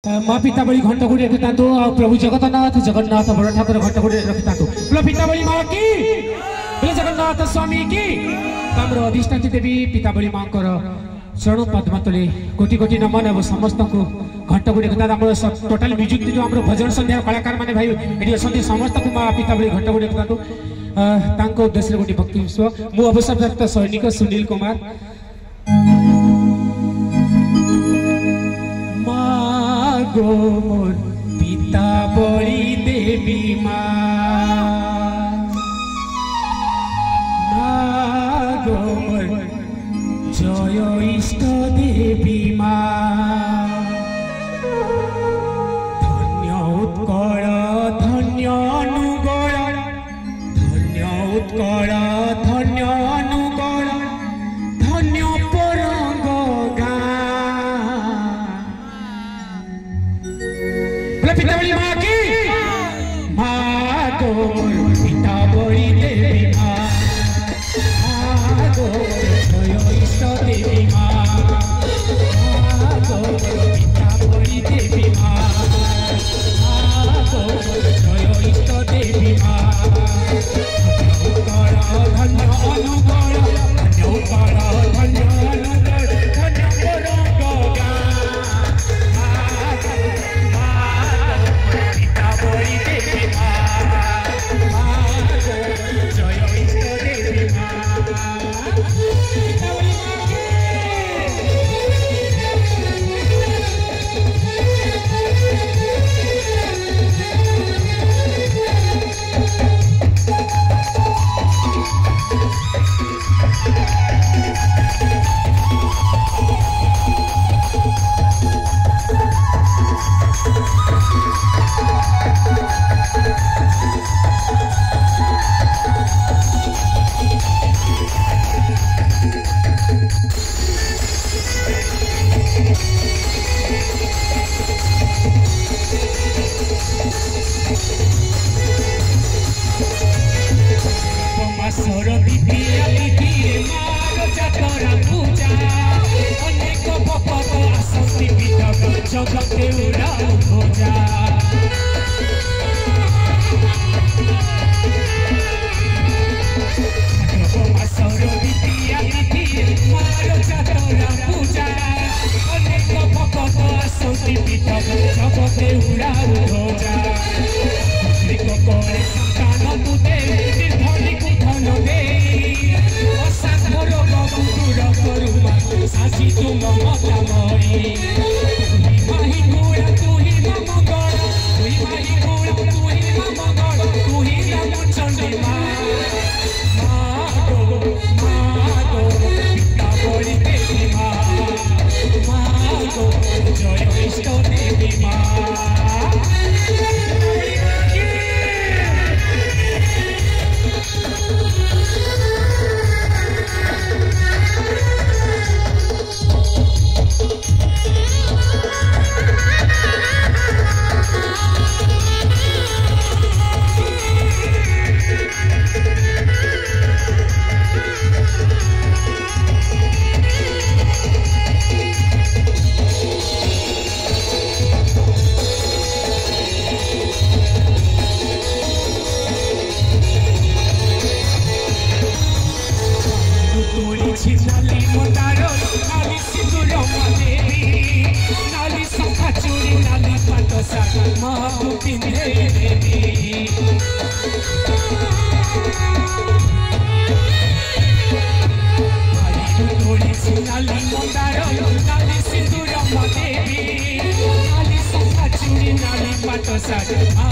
माँ पीताबली घंट गुड़ी रखता तो प्रभु जगन्नाथ जगन्नाथ बड़ ठाकुर घंट गुड़ी रखता तो बोलो पीताबली माँ की बोले जगन्नाथ स्वामी की तामर अधिष्ठात्री देवी पीताबली माँ चरण पद्म तले कोटि कोटि नमन एवं समस्त को घंट गुड़ी रखता टोटाल म्यूजिक जो आम भजन संध्या कलाकार मैंने भाई ये अच्छा समस्त को माँ पीताबली घंट गुड़ी रखता तो उद्देश्य गोटे भक्ति विश्व मु अवसरप्राप्त सैनिक सुनील कुमार गो मोर पीताबली देवी माँ गो मोर जय इष्ट देवी माँ धन्य उत्कल धन्य अनुगल धन्य उत्कल धन्य अनुगल धन्य परंग पीताबली माँ की माँ गो पीताबली देवी माँ गो जय इष्ट देवी माँ गो पीताबली देवी माँ गो जय इष्ट देवी माँ धन्य अनुगल धन्य उत्कल धन्य अनुगल धन्य परंग Side.